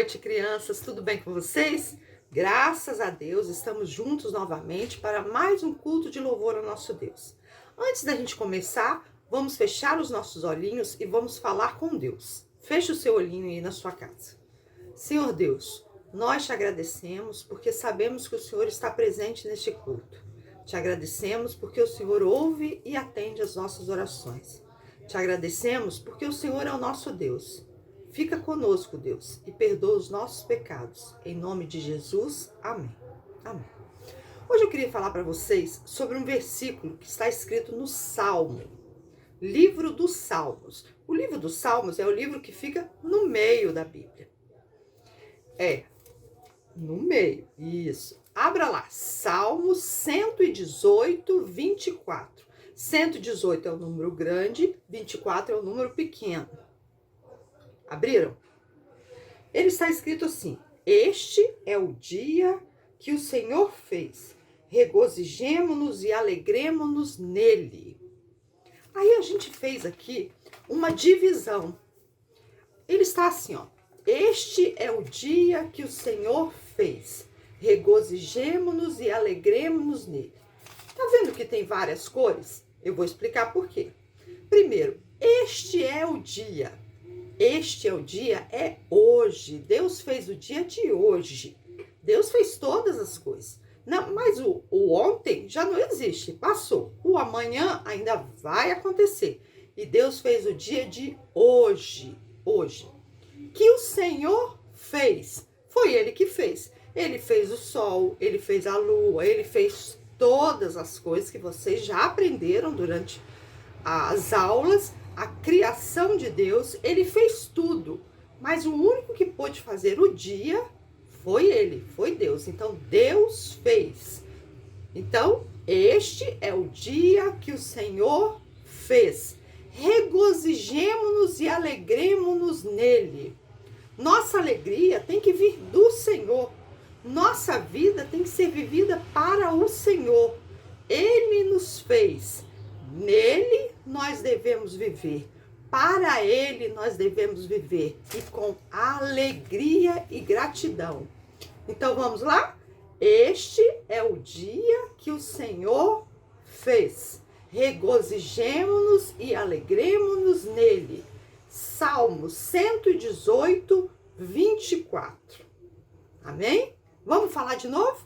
noite, crianças. Tudo bem com vocês? Graças a Deus, estamos juntos novamente para mais um culto de louvor ao nosso Deus. Antes da gente começar, vamos fechar os nossos olhinhos e vamos falar com Deus. Feche o seu olhinho aí na sua casa. Senhor Deus, nós te agradecemos porque sabemos que o Senhor está presente neste culto. Te agradecemos porque o Senhor ouve e atende as nossas orações. Te agradecemos porque o Senhor é o nosso Deus. Fica conosco, Deus, e perdoa os nossos pecados. Em nome de Jesus, amém. Amém. Hoje eu queria falar para vocês sobre um versículo que está escrito no Salmo, livro dos Salmos. O livro dos Salmos é o livro que fica no meio da Bíblia. No meio, isso. Abra lá, Salmo 118, 24. 118 é o número grande, 24 é o número pequeno. Abriram? Ele está escrito assim: este é o dia que o Senhor fez. Regozijemo-nos e alegremo-nos nele. Aí a gente fez aqui uma divisão. Ele está assim, ó. Este é o dia que o Senhor fez. Regozijemo-nos e alegremo-nos nele. Tá vendo que tem várias cores? Eu vou explicar por quê. Primeiro, este é o dia. Este é o dia, é hoje. Deus fez o dia de hoje. Deus fez todas as coisas. Não, mas o ontem já não existe, passou. O amanhã ainda vai acontecer. E Deus fez o dia de hoje. Hoje. Que o Senhor fez. Foi Ele que fez. Ele fez o sol, Ele fez a lua, Ele fez todas as coisas que vocês já aprenderam durante as aulas. A criação de Deus, Ele fez tudo, mas o único que pôde fazer o dia foi Ele, foi Deus. Então, Deus fez. Então, este é o dia que o Senhor fez. Regozijemo-nos e alegremo-nos nele. Nossa alegria tem que vir do Senhor. Nossa vida tem que ser vivida para o Senhor. Ele nos fez. Nele nós devemos viver, para Ele nós devemos viver e com alegria e gratidão. Então vamos lá? Este é o dia que o Senhor fez. Regozijemo-nos e alegremo-nos nele. Salmo 118, 24. Amém? Vamos falar de novo?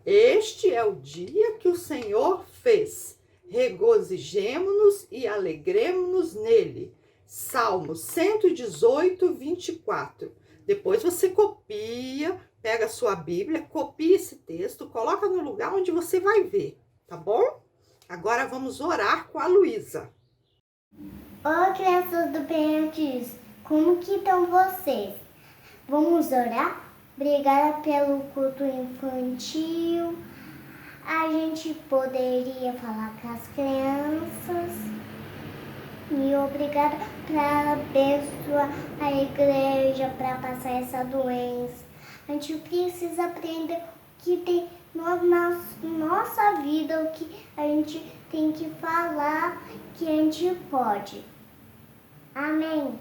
Este é o dia que o Senhor fez. Regozijemo-nos e alegremo-nos nele. Salmo 118, 24. Depois você copia, pega a sua Bíblia, copia esse texto, coloca no lugar onde você vai ver, tá bom? Agora vamos orar com a Luísa. Oi, crianças do Penhantes, como que estão vocês? Vamos orar? Obrigada pelo culto infantil. A gente poderia falar com as crianças. E obrigada para abençoar a igreja, para passar essa doença. A gente precisa aprender o que tem na nossa vida, o que a gente tem que falar, que a gente pode. Amém.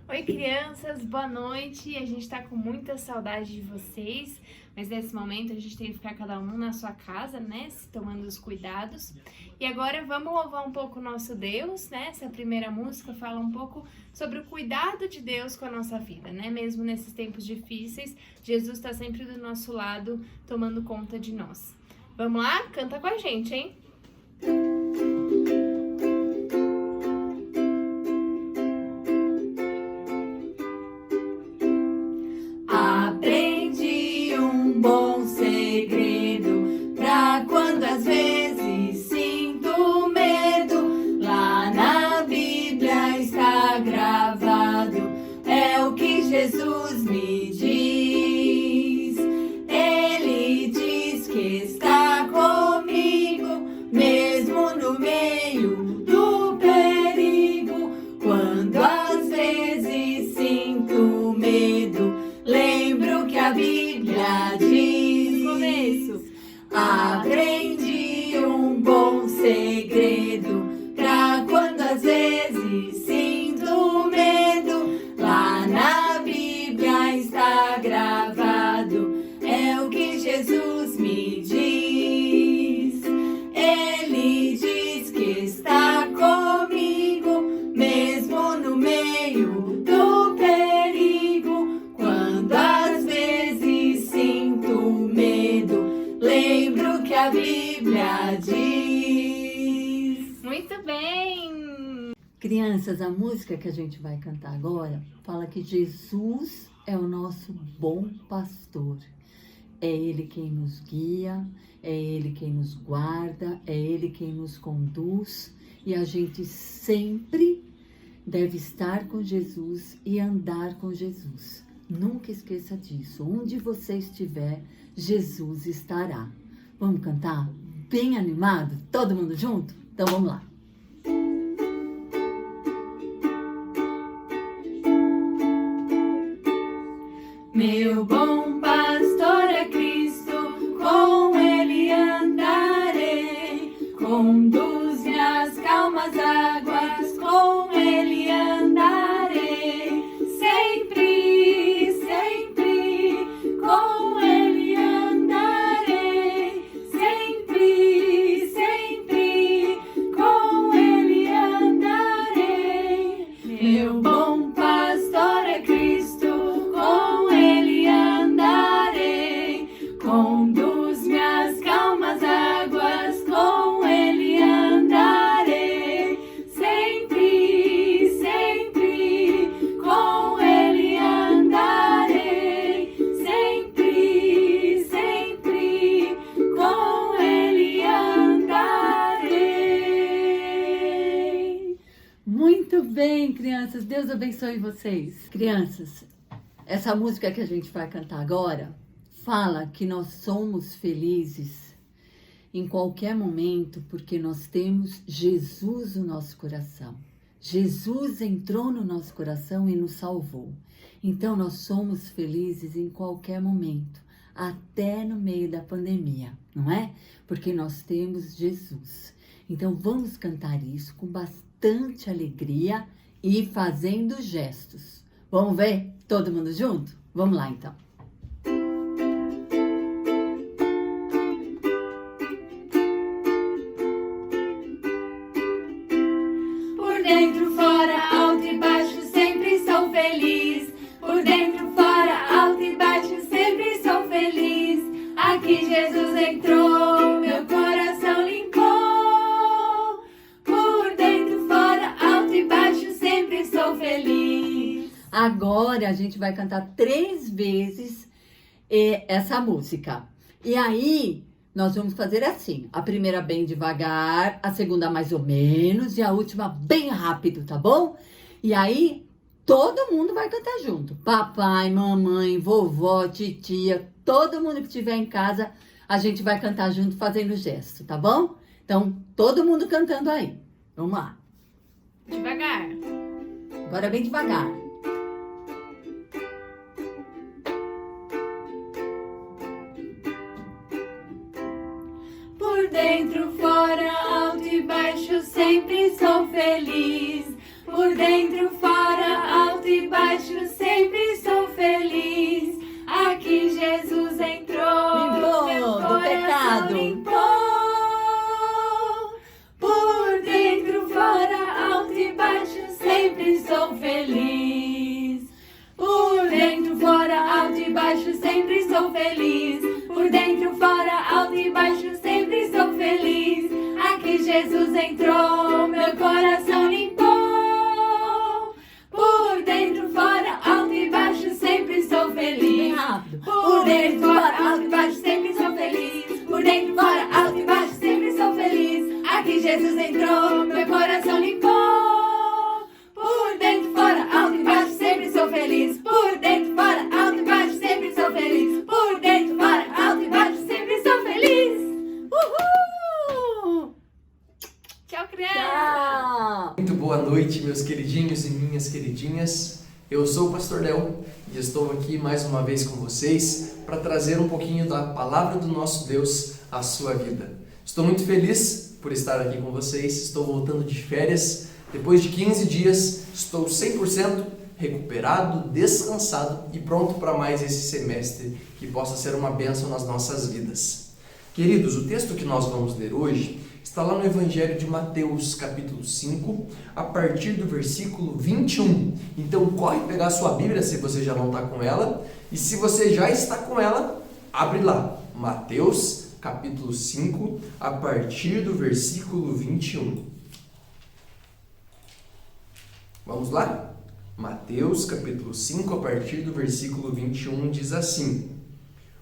Oi, crianças, boa noite. A gente tá com muita saudade de vocês, mas nesse momento a gente tem que ficar cada um na sua casa, né, tomando os cuidados. E agora vamos louvar um pouco o nosso Deus, né? Essa primeira música fala um pouco sobre o cuidado de Deus com a nossa vida, né? Mesmo nesses tempos difíceis, Jesus está sempre do nosso lado, tomando conta de nós. Vamos lá? Canta com a gente, hein? Jesus me diz, Ele diz que está comigo, mesmo no meio do perigo. Quando às vezes sinto medo, lembro que a Bíblia diz. Começo. Aprendi um bom segredo, pra quando às vezes sinto medo, lá na Bíblia está gravado. a Bíblia diz. Muito bem! Crianças, a música que a gente vai cantar agora fala que Jesus é o nosso bom pastor. É Ele quem nos guia, é Ele quem nos guarda, é Ele quem nos conduz. E a gente sempre deve estar com Jesus e andar com Jesus. Nunca esqueça disso. Onde você estiver, Jesus estará. Vamos cantar? Bem animado? Todo mundo junto? Então vamos lá. Meu bom pastor é Cristo, com Ele andarei. Conduz-me às calmas águas, com Ele andarei. Sempre, sempre, com Ele andarei. Sempre, sempre, com Ele andarei. Meu bom pastor é Cristo, com Ele andarei. Conduz-me às calmas águas, com Ele andarei. Sempre, sempre, com Ele andarei. Sempre, sempre, com Ele andarei. Muito bem, crianças. Deus abençoe vocês. Crianças, essa música que a gente vai cantar agora fala que nós somos felizes em qualquer momento porque nós temos Jesus no nosso coração. Jesus entrou no nosso coração e nos salvou. Então nós somos felizes em qualquer momento, até no meio da pandemia, não é? Porque nós temos Jesus. Então vamos cantar isso com bastante alegria e fazendo gestos. Vamos ver? Todo mundo junto? Vamos lá então. Por dentro, fora, alto e baixo, sempre sou feliz. Por dentro, fora, alto e baixo, sempre sou feliz. Aqui Jesus entrou, meu coração limpou. Por dentro, fora, alto e baixo, sempre sou feliz. Agora a gente vai cantar 3 vezes essa música. E aí nós vamos fazer assim. A primeira bem devagar, a segunda mais ou menos e a última bem rápido, tá bom? E aí todo mundo vai cantar junto. Papai, mamãe, vovó, titia, todo mundo que estiver em casa, a gente vai cantar junto fazendo gesto, tá bom? Então, todo mundo cantando aí. Vamos lá. Devagar. Agora bem devagar. Por dentro, fora, alto e baixo, sempre sou feliz. Por dentro, fora, alto e baixo, sempre sou feliz. Aqui Jesus entrou, Limpou meu do coração pecado. limpou. Por dentro, fora, alto e baixo, sempre sou feliz. Por dentro, fora, alto e baixo, sempre sou feliz. Por dentro, fora, alto e baixo, sempre sou feliz. Aqui Jesus entrou, meu coração limpou. Por dentro, fora, alto e baixo, sempre sou Bem feliz. rápido. Por dentro, fora, alto e baixo, sempre sou feliz. Por dentro, fora, alto e baixo, sempre sou feliz. Aqui Jesus entrou, meu coração limpou. Por dentro, fora, alto e baixo, sempre sou feliz. Por dentro, fora, alto e baixo, sempre sou feliz. Por dentro, fora, alto e baixo, sempre sou feliz. Uhul! Tchau, criança! Tchau! Muito boa noite, meus queridinhos e minhas queridinhas. Eu sou o Pastor Léo e estou aqui mais uma vez com vocês para trazer um pouquinho da palavra do nosso Deus à sua vida. Estou muito feliz por estar aqui com vocês. Estou voltando de férias. Depois de 15 dias, estou 100% recuperado, descansado e pronto para mais esse semestre que possa ser uma bênção nas nossas vidas. Queridos, o texto que nós vamos ler hoje está lá no Evangelho de Mateus, capítulo 5, a partir do versículo 21. Então, corre pegar a sua Bíblia, se você já não está com ela. E se você já está com ela, abre lá. Mateus, capítulo 5, a partir do versículo 21. Vamos lá? Mateus, capítulo 5, a partir do versículo 21, diz assim: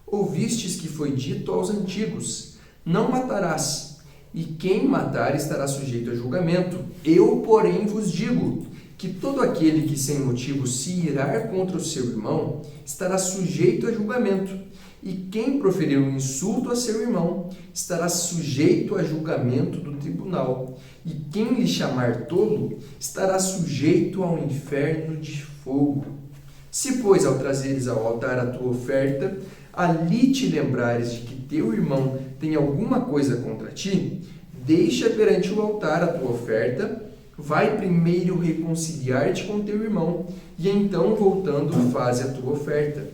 Ouvistes que foi dito aos antigos: não matarás, e quem matar estará sujeito a julgamento. Eu, porém, vos digo que todo aquele que sem motivo se irar contra o seu irmão estará sujeito a julgamento, e quem proferir um insulto a seu irmão estará sujeito a julgamento do tribunal, e quem lhe chamar tolo estará sujeito ao inferno de fogo. Se, pois, ao trazeres ao altar a tua oferta, ali te lembrares de que teu irmão tem alguma coisa contra ti, deixa perante o altar a tua oferta, vai primeiro reconciliar-te com teu irmão, e então, voltando, faze a tua oferta.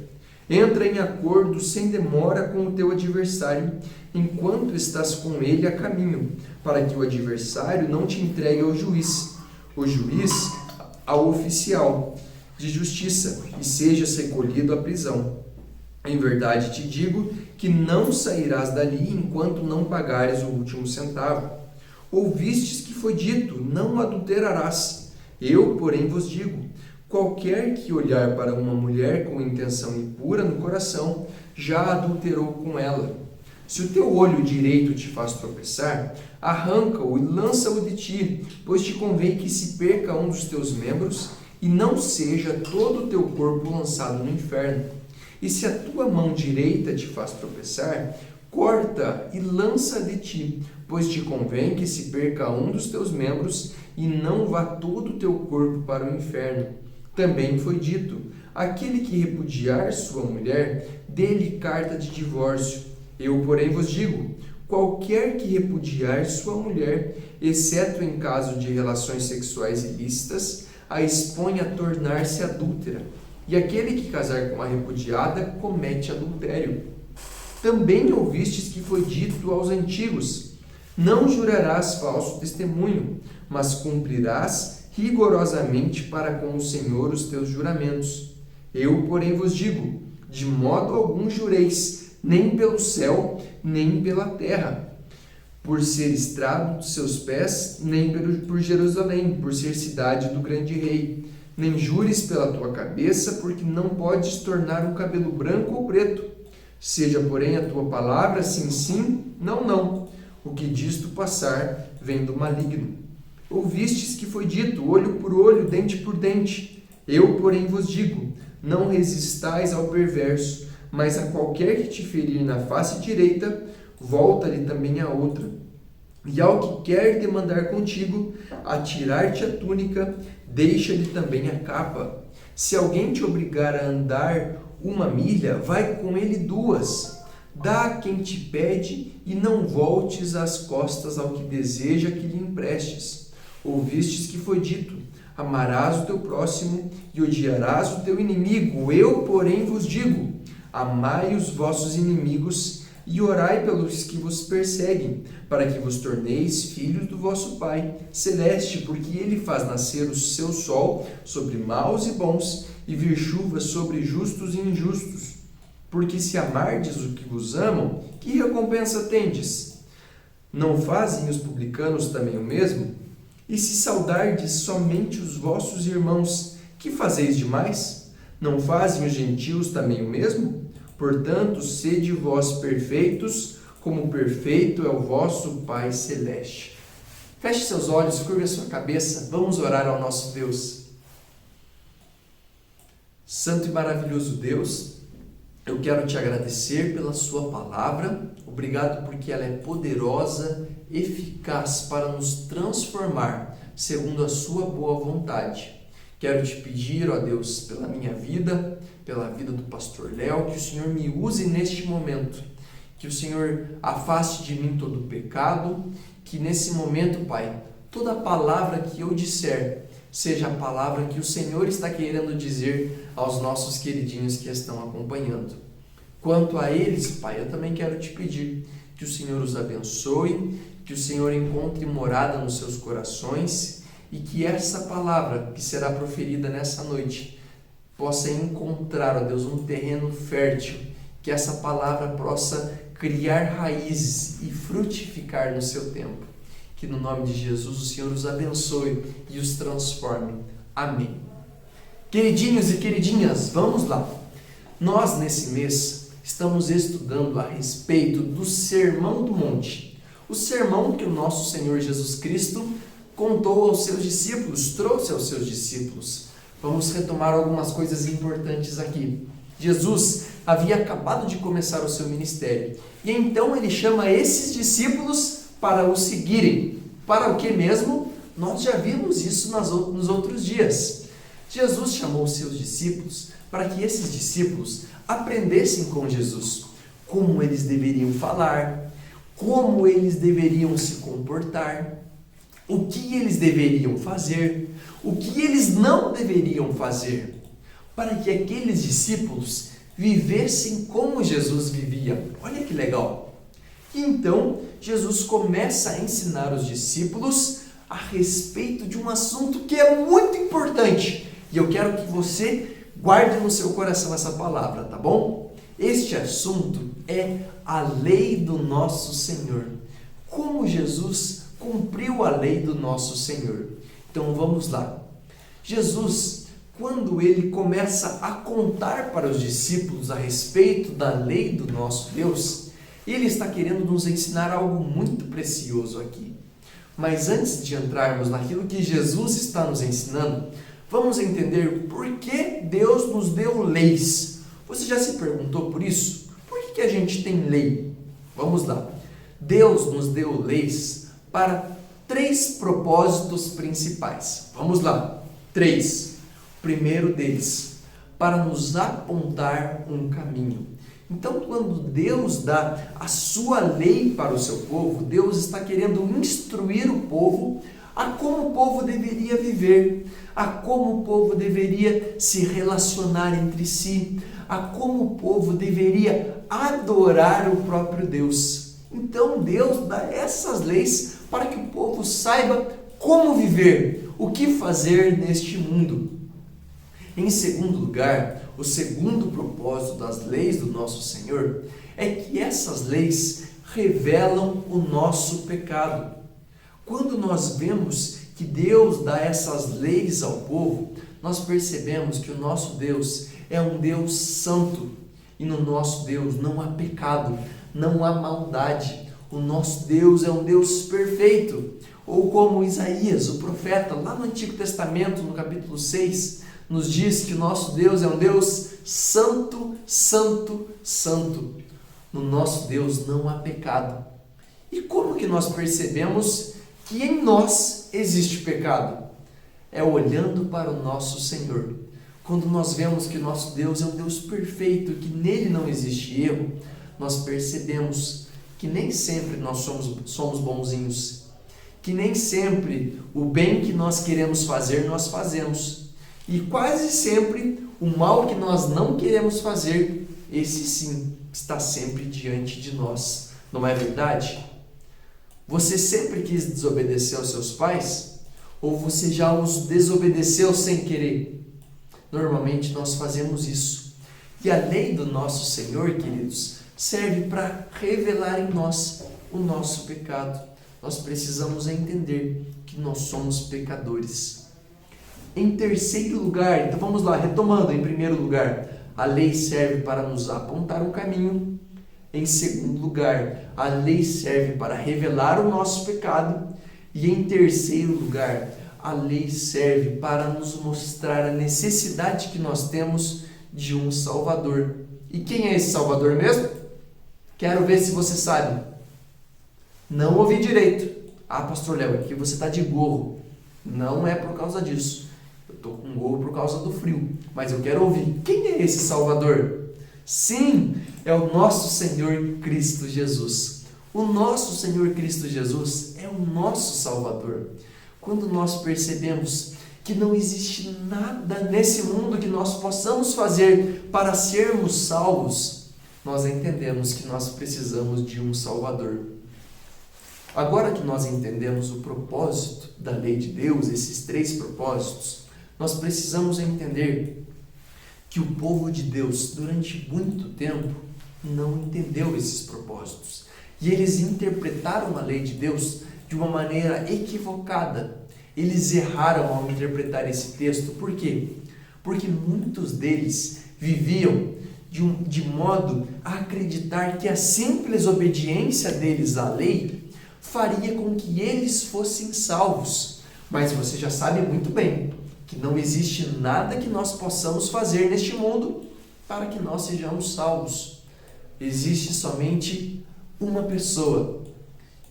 Entra em acordo sem demora com o teu adversário, enquanto estás com ele a caminho, para que o adversário não te entregue ao juiz, o juiz ao oficial de justiça, e sejas recolhido à prisão. Em verdade te digo que não sairás dali enquanto não pagares o último centavo. Ouvistes que foi dito: não adulterarás. Eu, porém, vos digo: qualquer que olhar para uma mulher com intenção impura no coração, já adulterou com ela. Se o teu olho direito te faz tropeçar, arranca-o e lança-o de ti, pois te convém que se perca um dos teus membros, e não seja todo o teu corpo lançado no inferno. E se a tua mão direita te faz tropeçar, corta e lança de ti, pois te convém que se perca um dos teus membros, e não vá todo o teu corpo para o inferno. Também foi dito: aquele que repudiar sua mulher, dê-lhe carta de divórcio. Eu, porém, vos digo: qualquer que repudiar sua mulher, exceto em caso de relações sexuais ilícitas, a expõe a tornar-se adúltera. E aquele que casar com a repudiada comete adultério. Também ouvistes que foi dito aos antigos: não jurarás falso testemunho, mas cumprirás rigorosamente para com o Senhor os teus juramentos. Eu, porém, vos digo: de modo algum jureis, nem pelo céu, nem pela terra, por ser estrado dos seus pés, nem por Jerusalém, por ser cidade do grande rei. Nem jures pela tua cabeça, porque não podes tornar um cabelo branco ou preto. Seja, porém, a tua palavra sim, sim, não, não. O que disto passar vem do maligno. Ouvistes que foi dito: olho por olho, dente por dente. Eu, porém, vos digo: não resistais ao perverso, mas a qualquer que te ferir na face direita, volta-lhe também a outra. E ao que quer demandar contigo, atirar-te a túnica, deixa-lhe também a capa. Se alguém te obrigar a andar 1 milha, vai com ele 2. Dá a quem te pede, e não voltes as costas ao que deseja que lhe emprestes. Ouvistes que foi dito: amarás o teu próximo e odiarás o teu inimigo. Eu, porém, vos digo: amai os vossos inimigos e orai pelos que vos perseguem, para que vos torneis filhos do vosso Pai celeste, porque ele faz nascer o seu sol sobre maus e bons, e vir chuva sobre justos e injustos. Porque se amardes o que vos amam, que recompensa tendes? Não fazem os publicanos também o mesmo? E se saudardes somente os vossos irmãos, que fazeis demais? Não fazem os gentios também o mesmo? Portanto, sede vós perfeitos, como perfeito é o vosso Pai Celeste. Feche seus olhos, curve a sua cabeça, vamos orar ao nosso Deus. Santo e maravilhoso Deus, eu quero te agradecer pela sua palavra. Obrigado porque ela é poderosa, eficaz para nos transformar segundo a sua boa vontade. Quero te pedir, ó Deus, pela minha vida, pela vida do pastor Léo, que o Senhor me use neste momento, que o Senhor afaste de mim todo o pecado, que nesse momento, Pai, toda palavra que eu disser seja a palavra que o Senhor está querendo dizer aos nossos queridinhos que estão acompanhando. Quanto a eles, Pai, eu também quero te pedir que o Senhor os abençoe, que o Senhor encontre morada nos seus corações e que essa palavra que será proferida nessa noite possa encontrar, ó Deus, um terreno fértil, que essa palavra possa criar raízes e frutificar no seu tempo. Que no nome de Jesus o Senhor os abençoe e os transforme. Amém. Queridinhos e queridinhas, vamos lá. Nós, nesse mês, estamos estudando a respeito do Sermão do Monte. O sermão que o nosso Senhor Jesus Cristo contou aos seus discípulos, trouxe aos seus discípulos. Vamos retomar algumas coisas importantes aqui. Jesus havia acabado de começar o seu ministério e então ele chama esses discípulos para o seguirem. Para o que mesmo? Nós já vimos isso nos outros dias. Jesus chamou os seus discípulos para que esses discípulos aprendessem com Jesus como eles deveriam falar, como eles deveriam se comportar, o que eles deveriam fazer, o que eles não deveriam fazer, para que aqueles discípulos vivessem como Jesus vivia. Olha que legal! E então, Jesus começa a ensinar os discípulos a respeito de um assunto que é muito importante. E eu quero que você guarde no seu coração essa palavra, tá bom? Este assunto é a lei do nosso Senhor. Como Jesus cumpriu a lei do nosso Senhor. Então vamos lá. Jesus, quando ele começa a contar para os discípulos a respeito da lei do nosso Deus, ele está querendo nos ensinar algo muito precioso aqui. Mas antes de entrarmos naquilo que Jesus está nos ensinando, vamos entender por que Deus nos deu leis. Você já se perguntou por isso? Por que a gente tem lei? Vamos lá. Deus nos deu leis para 3 propósitos principais. Vamos lá. 3. O primeiro deles, para nos apontar um caminho. Então, quando Deus dá a sua lei para o seu povo, Deus está querendo instruir o povo a como o povo deveria viver, a como o povo deveria se relacionar entre si, a como o povo deveria adorar o próprio Deus. Então, Deus dá essas leis para que o povo saiba como viver, o que fazer neste mundo. Em segundo lugar, o segundo propósito das leis do nosso Senhor é que essas leis revelam o nosso pecado. Quando nós vemos que Deus dá essas leis ao povo, nós percebemos que o nosso Deus é um Deus santo e no nosso Deus não há pecado, não há maldade. O nosso Deus é um Deus perfeito. Ou como Isaías, o profeta, lá no Antigo Testamento, no capítulo 6, nos diz que o nosso Deus é um Deus santo, santo, santo. No nosso Deus não há pecado. E como que nós percebemos que em nós existe pecado? É olhando para o nosso Senhor. Quando nós vemos que o nosso Deus é um Deus perfeito, que nele não existe erro, nós percebemos que nem sempre nós somos bonzinhos, que nem sempre o bem que nós queremos fazer, nós fazemos. E quase sempre o mal que nós não queremos fazer, esse sim está sempre diante de nós. Não é verdade? Você sempre quis desobedecer aos seus pais? Ou você já os desobedeceu sem querer? Normalmente nós fazemos isso. E a lei do nosso Senhor, queridos, serve para revelar em nós o nosso pecado. Nós precisamos entender que nós somos pecadores. Em terceiro lugar, então vamos lá, retomando, em primeiro lugar, a lei serve para nos apontar um caminho. Em segundo lugar, a lei serve para revelar o nosso pecado. E em terceiro lugar, a lei serve para nos mostrar a necessidade que nós temos de um Salvador. E quem é esse Salvador mesmo? Quero ver se você sabe. Não ouvi direito. Ah, pastor Léo, aqui você está de gorro. Não é por causa disso. Eu estou com gorro por causa do frio. Mas eu quero ouvir. Quem é esse Salvador? Sim, é o nosso Senhor Cristo Jesus. O nosso Senhor Cristo Jesus é o nosso Salvador. Quando nós percebemos que não existe nada nesse mundo que nós possamos fazer para sermos salvos, nós entendemos que nós precisamos de um Salvador. Agora que nós entendemos o propósito da lei de Deus, esses 3 propósitos, nós precisamos entender que o povo de Deus, durante muito tempo, não entendeu esses propósitos. E eles interpretaram a lei de Deus de uma maneira equivocada. Eles erraram ao interpretar esse texto. Por quê? Porque muitos deles viviam de modo a acreditar que a simples obediência deles à lei faria com que eles fossem salvos. Mas você já sabe muito bem que não existe nada que nós possamos fazer neste mundo para que nós sejamos salvos. Existe somente uma pessoa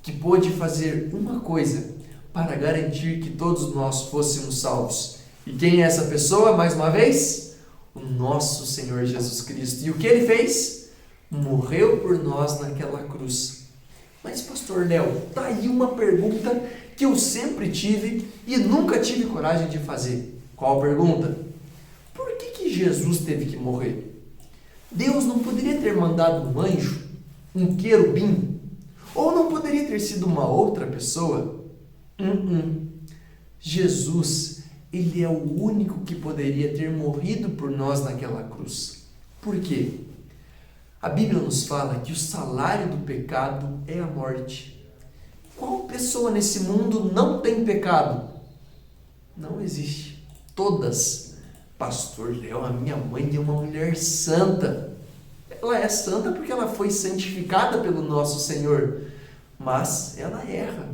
que pôde fazer uma coisa para garantir que todos nós fôssemos salvos. E quem é essa pessoa, mais uma vez? O nosso Senhor Jesus Cristo. E o que Ele fez? Morreu por nós naquela cruz. Mas, pastor Léo, tá aí uma pergunta que eu sempre tive e nunca tive coragem de fazer. Qual a pergunta? Por que Jesus teve que morrer? Deus não poderia ter mandado um anjo, um querubim? Ou não poderia ter sido uma outra pessoa? Jesus, Ele é o único que poderia ter morrido por nós naquela cruz. Por quê? A Bíblia nos fala que o salário do pecado é a morte. Qual pessoa nesse mundo não tem pecado? Não existe. Todas. Pastor Léo, a minha mãe é uma mulher santa. Ela é santa porque ela foi santificada pelo nosso Senhor. Mas ela erra.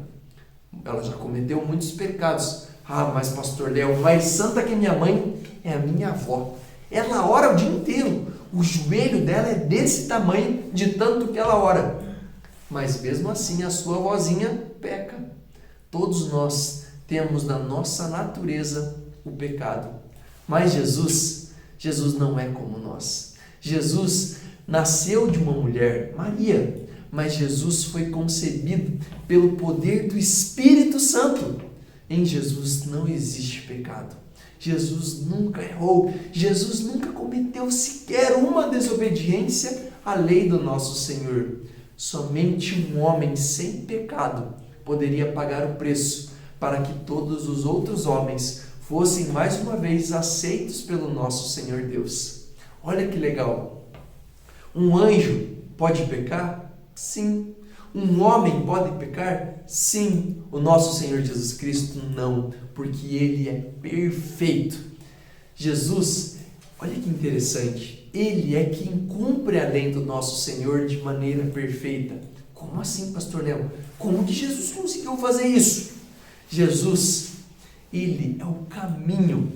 Ela já cometeu muitos pecados. Ah, mas pastor Léo, mais santa que minha mãe é a minha avó. Ela ora o dia inteiro. O joelho dela é desse tamanho de tanto que ela ora. Mas mesmo assim a sua vozinha peca. Todos nós temos na nossa natureza o pecado. Mas Jesus não é como nós. Jesus nasceu de uma mulher, Maria, mas Jesus foi concebido pelo poder do Espírito Santo. Em Jesus não existe pecado. Jesus nunca errou. Jesus nunca cometeu sequer uma desobediência à lei do nosso Senhor. Somente um homem sem pecado poderia pagar o preço para que todos os outros homens fossem mais uma vez aceitos pelo nosso Senhor Deus. Olha que legal. Um anjo pode pecar? Sim. Um homem pode pecar? Sim. O nosso Senhor Jesus Cristo não, porque Ele é perfeito. Jesus, olha que interessante, Ele é quem cumpre a lei do nosso Senhor de maneira perfeita. Como assim, pastor Léo? Como que Jesus conseguiu fazer isso? Jesus, Ele é o caminho.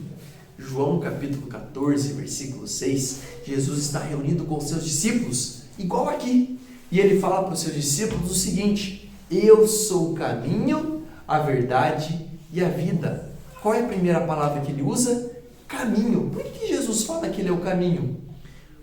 João capítulo 14, versículo 6, Jesus está reunido com os seus discípulos, igual aqui. E Ele fala para os seus discípulos o seguinte: eu sou o caminho, a verdade e a vida. Qual é a primeira palavra que Ele usa? Caminho. Por que Jesus fala que Ele é o caminho?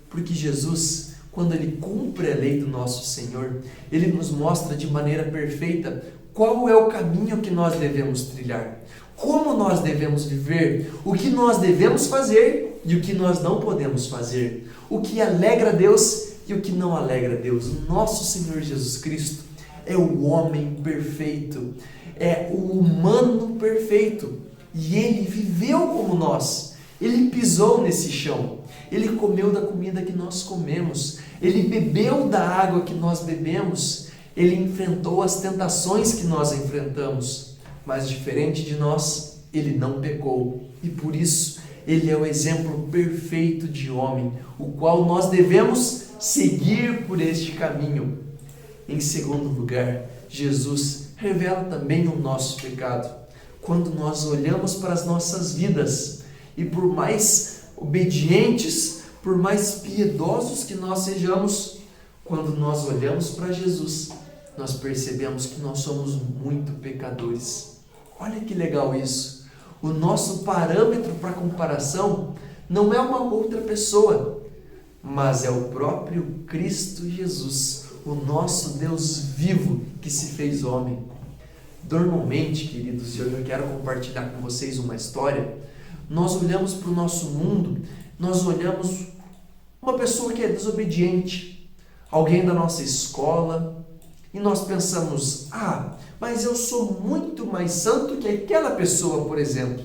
Porque Jesus, quando Ele cumpre a lei do nosso Senhor, Ele nos mostra de maneira perfeita qual é o caminho que nós devemos trilhar, como nós devemos viver, o que nós devemos fazer e o que nós não podemos fazer, o que alegra a Deus e o que não alegra a Deus. O nosso Senhor Jesus Cristo é o homem perfeito, é o humano perfeito, e Ele viveu como nós. Ele pisou nesse chão, Ele comeu da comida que nós comemos, Ele bebeu da água que nós bebemos, Ele enfrentou as tentações que nós enfrentamos, mas diferente de nós, Ele não pecou, e por isso Ele é o exemplo perfeito de homem, o qual nós devemos seguir por este caminho. Em segundo lugar, Jesus revela também o nosso pecado. Quando nós olhamos para as nossas vidas, e por mais obedientes, por mais piedosos que nós sejamos, quando nós olhamos para Jesus, nós percebemos que nós somos muito pecadores. Olha que legal isso. O nosso parâmetro para comparação não é uma outra pessoa, mas é o próprio Cristo Jesus, o nosso Deus vivo que se fez homem. Normalmente, queridos, eu já quero compartilhar com vocês uma história. Nós olhamos para o nosso mundo, nós olhamos uma pessoa que é desobediente, alguém da nossa escola, e nós pensamos: mas eu sou muito mais santo que aquela pessoa, por exemplo.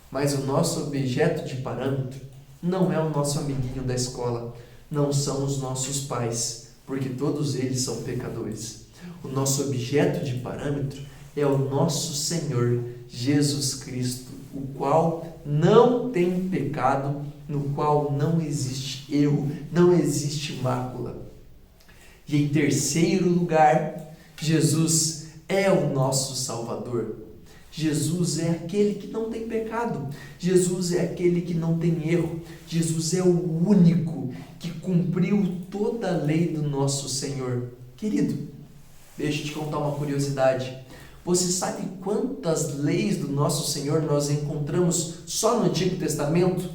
Mas o nosso objeto de parâmetro não é o nosso amiguinho da escola, não são os nossos pais, porque todos eles são pecadores. O nosso objeto de parâmetro é o nosso Senhor Jesus Cristo, o qual não tem pecado, no qual não existe erro, não existe mácula. E em terceiro lugar, Jesus é o nosso Salvador. Jesus é aquele que não tem pecado. Jesus é aquele que não tem erro. Jesus é o único que cumpriu toda a lei do nosso Senhor. Querido, deixa eu te contar uma curiosidade. Você sabe quantas leis do nosso Senhor nós encontramos só no Antigo Testamento?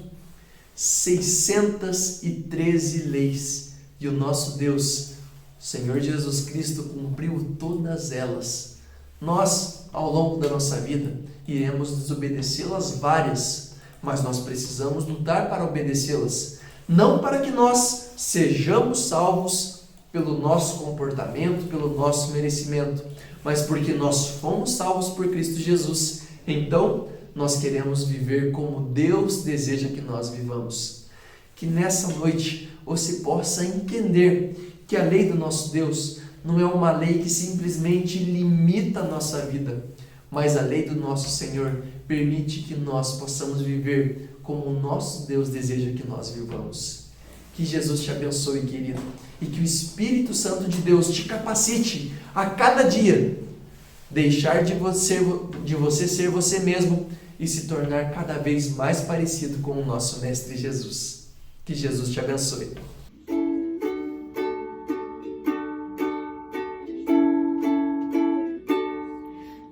613 leis. E o nosso Deus, o Senhor Jesus Cristo, cumpriu todas elas. Nós, ao longo da nossa vida, iremos desobedecê-las várias, mas nós precisamos lutar para obedecê-las. Não para que nós sejamos salvos pelo nosso comportamento, pelo nosso merecimento, mas porque nós fomos salvos por Cristo Jesus. Então, nós queremos viver como Deus deseja que nós vivamos. Que nessa noite você possa entender que a lei do nosso Deus não é uma lei que simplesmente limita a nossa vida, mas a lei do nosso Senhor permite que nós possamos viver como o nosso Deus deseja que nós vivamos. Que Jesus te abençoe, querido, e que o Espírito Santo de Deus te capacite a cada dia deixar de você ser você mesmo e se tornar cada vez mais parecido com o nosso Mestre Jesus. Que Jesus te abençoe.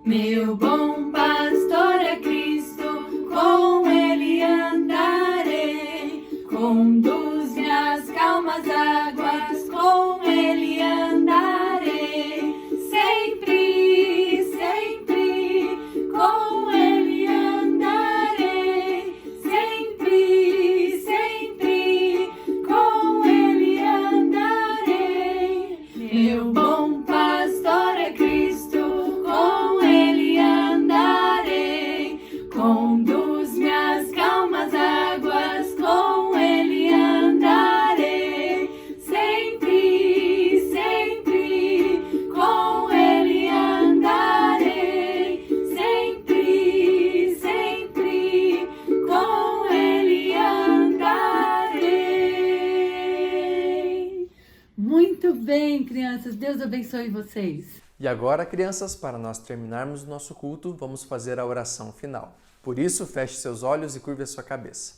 Meu bom pastor é Cristo, com Ele andarei. Conduz-me às calmas águas, com Ele andarei. Sempre, sempre, com Ele andarei. Sempre, sempre, com Ele andarei. Meu bom pastor é Cristo, com Ele andarei. Conduz-me às calmas águas, com Ele andarei. Sempre, sempre, com Ele andarei. Sempre, sempre, com Ele andarei. Muito bem, crianças. Deus abençoe vocês. E agora, crianças, para nós terminarmos o nosso culto, vamos fazer a oração final. Por isso, feche seus olhos e curve a sua cabeça.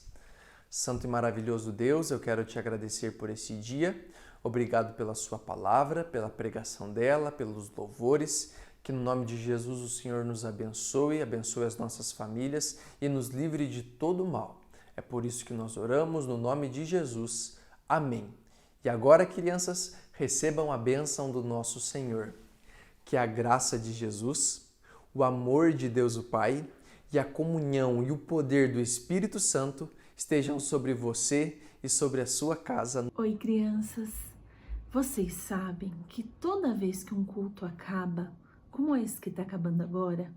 Santo e maravilhoso Deus, eu quero te agradecer por esse dia. Obrigado pela sua palavra, pela pregação dela, pelos louvores. Que no nome de Jesus o Senhor nos abençoe, abençoe as nossas famílias e nos livre de todo mal. É por isso que nós oramos no nome de Jesus. Amém. E agora, crianças, recebam a bênção do nosso Senhor. Que a graça de Jesus, o amor de Deus o Pai e a comunhão e o poder do Espírito Santo estejam sobre você e sobre a sua casa. Oi, crianças. Vocês sabem que toda vez que um culto acaba, como esse que está acabando agora,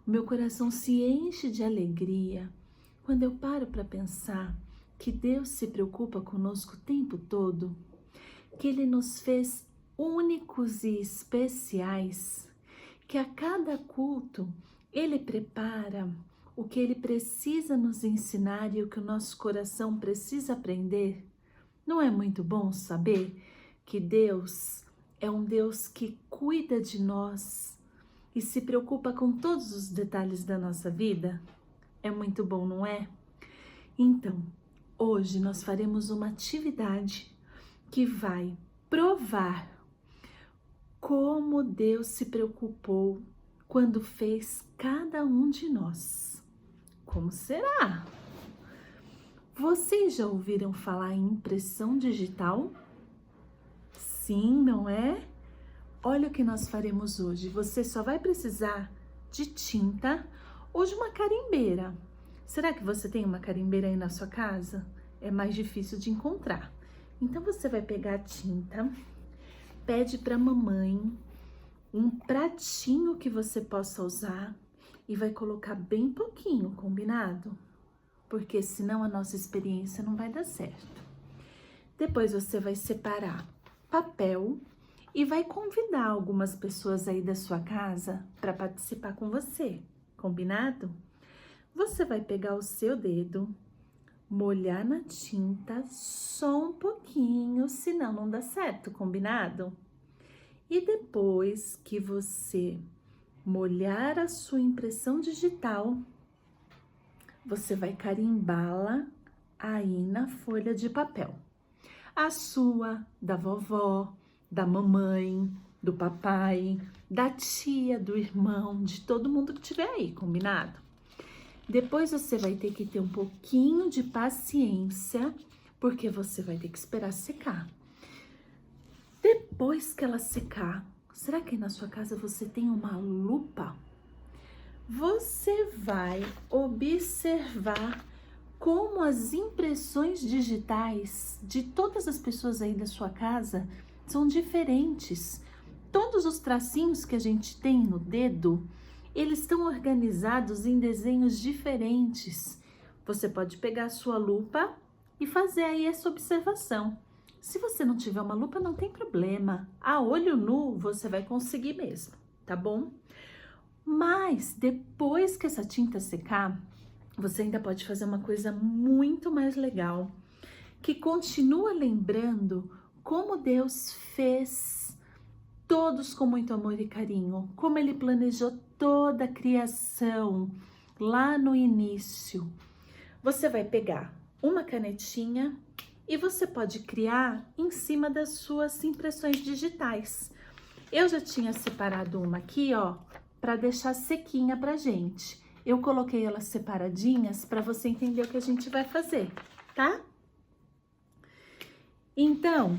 o meu coração se enche de alegria quando eu paro para pensar que Deus se preocupa conosco o tempo todo, que Ele nos fez únicos e especiais, que a cada culto Ele prepara o que Ele precisa nos ensinar e o que o nosso coração precisa aprender. Não é muito bom saber que Deus é um Deus que cuida de nós e se preocupa com todos os detalhes da nossa vida? É muito bom, não é? Então, hoje nós faremos uma atividade que vai provar como Deus se preocupou quando fez cada um de nós. Como será? Vocês já ouviram falar em impressão digital? Sim, não é? Olha o que nós faremos hoje. Você só vai precisar de tinta ou de uma carimbeira. Será que você tem uma carimbeira aí na sua casa? É mais difícil de encontrar. Então você vai pegar a tinta, pede para a mamãe um pratinho que você possa usar e vai colocar bem pouquinho, combinado? Porque senão a nossa experiência não vai dar certo. Depois você vai separar papel e vai convidar algumas pessoas aí da sua casa para participar com você, combinado? Você vai pegar o seu dedo, molhar na tinta só um pouquinho, senão não dá certo, combinado? E depois que você molhar a sua impressão digital, você vai carimbá-la aí na folha de papel. A sua, da vovó, da mamãe, do papai, da tia, do irmão, de todo mundo que tiver aí, combinado? Depois você vai ter que ter um pouquinho de paciência, porque você vai ter que esperar secar. Depois que ela secar, será que aí na sua casa você tem uma lupa? Você vai observar como as impressões digitais de todas as pessoas aí da sua casa são diferentes. Todos os tracinhos que a gente tem no dedo, eles estão organizados em desenhos diferentes. Você pode pegar a sua lupa e fazer aí essa observação. Se você não tiver uma lupa, não tem problema. A olho nu, você vai conseguir mesmo, tá bom? Mas depois que essa tinta secar, você ainda pode fazer uma coisa muito mais legal, que continua lembrando como Deus fez todos com muito amor e carinho, como Ele planejou toda a criação lá no início. Você vai pegar uma canetinha e você pode criar em cima das suas impressões digitais. Eu já tinha separado uma aqui, ó, para deixar sequinha pra gente. Eu coloquei elas separadinhas para você entender o que a gente vai fazer, tá? Então,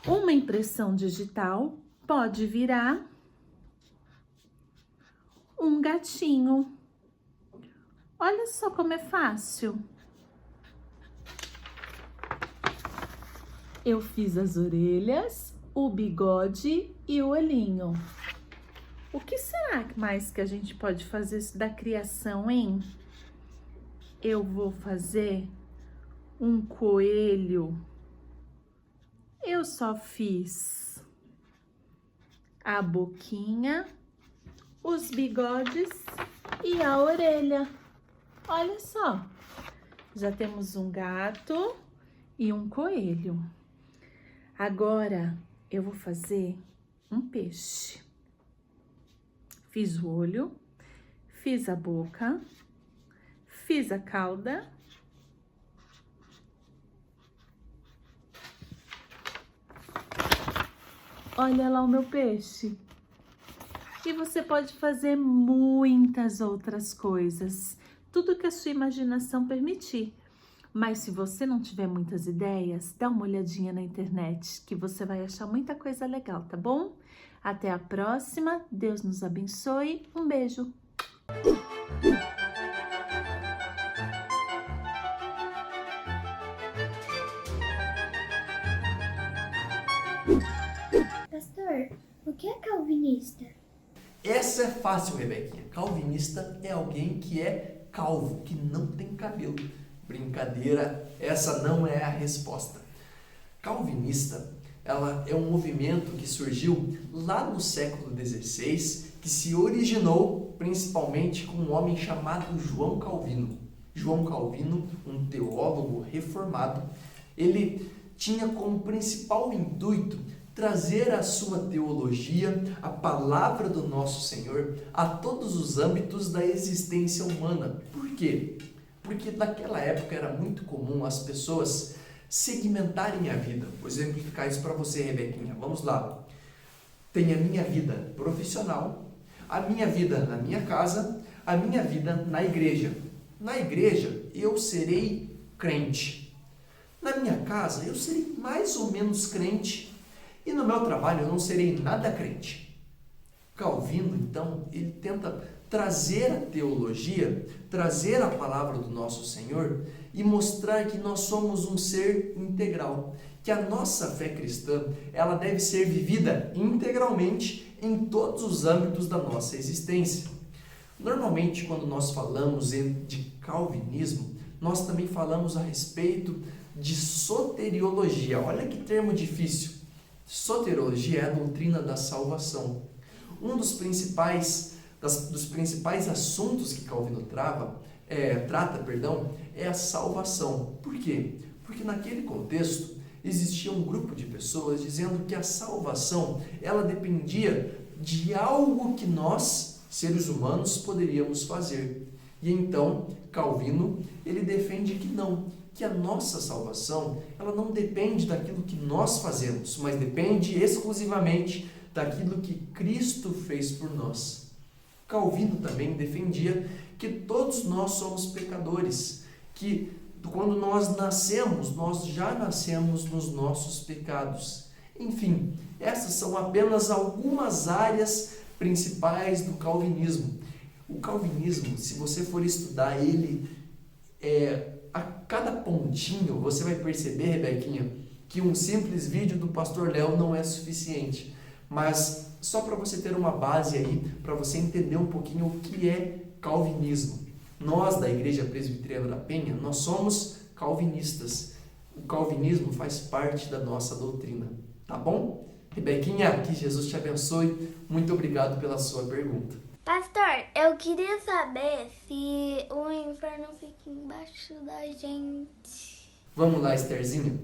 uma impressão digital pode virar um gatinho. Olha só como é fácil. Eu fiz as orelhas, o bigode e o olhinho. O que será mais que a gente pode fazer da criação, hein? Eu vou fazer um coelho. Eu só fiz a boquinha, os bigodes e a orelha. Olha só, já temos um gato e um coelho. Agora eu vou fazer um peixe. Fiz o olho, fiz a boca, fiz a cauda. Olha lá o meu peixe. E você pode fazer muitas outras coisas, tudo que a sua imaginação permitir. Mas se você não tiver muitas ideias, dá uma olhadinha na internet, que você vai achar muita coisa legal, tá bom? Até a próxima, Deus nos abençoe, um beijo! Pastor, o que é calvinista? Essa é fácil, Rebequinha. Calvinista é alguém que é calvo, que não tem cabelo. Brincadeira, essa não é a resposta. Calvinista, ela é um movimento que surgiu lá no século XVI, que se originou principalmente com um homem chamado João Calvino. João Calvino, um teólogo reformado, ele tinha como principal intuito trazer a sua teologia, a palavra do nosso Senhor, a todos os âmbitos da existência humana. Por quê? Porque naquela época era muito comum as pessoas segmentarem a vida. Vou exemplificar isso para você, Rebequinha. Vamos lá. Tem a minha vida profissional, a minha vida na minha casa, a minha vida na igreja. Na igreja, eu serei crente. Na minha casa, eu serei mais ou menos crente. E no meu trabalho, eu não serei nada crente. Calvino, então, ele tenta trazer a teologia, trazer a palavra do nosso Senhor e mostrar que nós somos um ser integral, que a nossa fé cristã, ela deve ser vivida integralmente em todos os âmbitos da nossa existência. Normalmente, quando nós falamos de calvinismo, nós também falamos a respeito de soteriologia. Olha que termo difícil. Soteriologia é a doutrina da salvação. Um dos principais assuntos que Calvino trata, é a salvação. Por quê? Porque naquele contexto existia um grupo de pessoas dizendo que a salvação ela dependia de algo que nós, seres humanos, poderíamos fazer. E então Calvino ele defende que não, que a nossa salvação ela não depende daquilo que nós fazemos, mas depende exclusivamente daquilo que Cristo fez por nós. Calvino também defendia que todos nós somos pecadores, que quando nós nascemos, nós já nascemos nos nossos pecados. Enfim, essas são apenas algumas áreas principais do calvinismo. O calvinismo, se você for estudar ele, a cada pontinho, você vai perceber, Rebequinha, que um simples vídeo do Pastor Léo não é suficiente. Mas só para você ter uma base aí, para você entender um pouquinho o que é calvinismo. Nós, da Igreja Presbiteriana da Penha, nós somos calvinistas. O calvinismo faz parte da nossa doutrina, tá bom? Rebequinha, que Jesus te abençoe. Muito obrigado pela sua pergunta. Pastor, eu queria saber se o inferno fica embaixo da gente. Vamos lá, Estherzinha.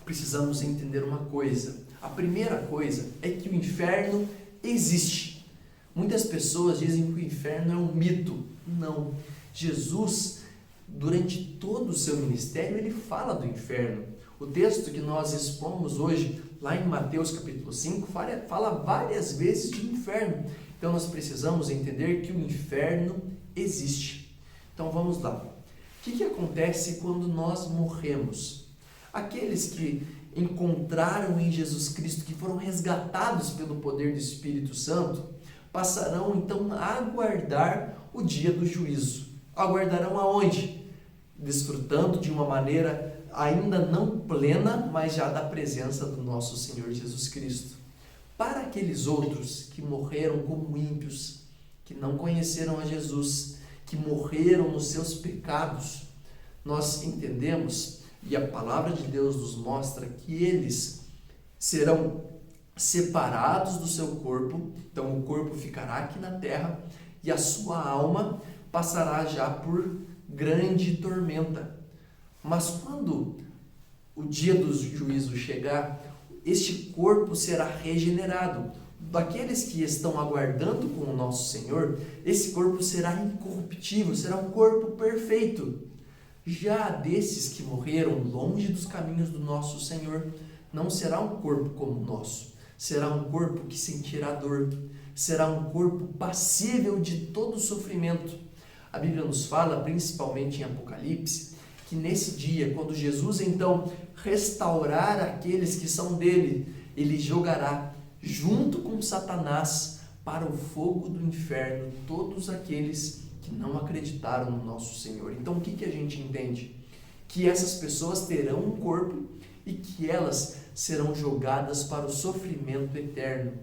Precisamos entender uma coisa. A primeira coisa é que o inferno existe. Muitas pessoas dizem que o inferno é um mito. Não. Jesus, durante todo o seu ministério, ele fala do inferno. O texto que nós expomos hoje, lá em Mateus capítulo 5, fala várias vezes de inferno. Então nós precisamos entender que o inferno existe. Então vamos lá. O que acontece quando nós morremos? Aqueles que encontraram em Jesus Cristo, que foram resgatados pelo poder do Espírito Santo, passarão então a aguardar o dia do juízo. Aguardarão aonde? Desfrutando de uma maneira ainda não plena, mas já da presença do nosso Senhor Jesus Cristo. Para aqueles outros que morreram como ímpios, que não conheceram a Jesus, que morreram nos seus pecados, nós entendemos, e a palavra de Deus nos mostra que eles serão separados do seu corpo, então o corpo ficará aqui na terra e a sua alma passará já por grande tormenta. Mas quando o dia do juízo chegar, este corpo será regenerado. Daqueles que estão aguardando com o nosso Senhor, esse corpo será incorruptível, será um corpo perfeito. Já desses que morreram longe dos caminhos do nosso Senhor, não será um corpo como o nosso. Será um corpo que sentirá dor. Será um corpo passível de todo sofrimento. A Bíblia nos fala, principalmente em Apocalipse, que nesse dia, quando Jesus então restaurar aqueles que são dele, ele jogará junto com Satanás para o fogo do inferno todos aqueles que não acreditaram no nosso Senhor. Então o que a gente entende? Que essas pessoas terão um corpo e que elas serão jogadas para o sofrimento eterno.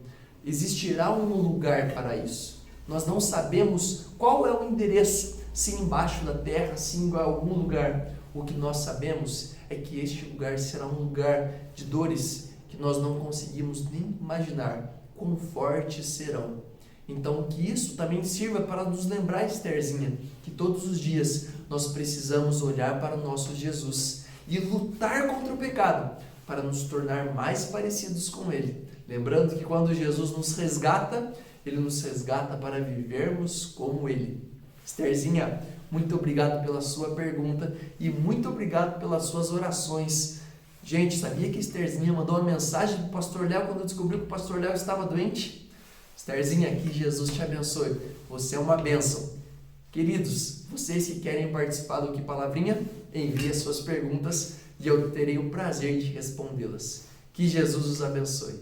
Existirá um lugar para isso. Nós não sabemos qual é o endereço, se embaixo da terra, se em algum lugar. O que nós sabemos é que este lugar será um lugar de dores que nós não conseguimos nem imaginar quão fortes serão. Então que isso também sirva para nos lembrar, Estherzinha, que todos os dias nós precisamos olhar para o nosso Jesus e lutar contra o pecado para nos tornar mais parecidos com Ele. Lembrando que quando Jesus nos resgata, Ele nos resgata para vivermos como Ele. Estherzinha, muito obrigado pela sua pergunta e muito obrigado pelas suas orações. Gente, sabia que a Estherzinha mandou uma mensagem para o Pastor Léo quando descobriu que o Pastor Léo estava doente? Estherzinha, que Jesus te abençoe. Você é uma bênção. Queridos, vocês que querem participar do Que Palavrinha, enviem as suas perguntas e eu terei o prazer de respondê-las. Que Jesus os abençoe.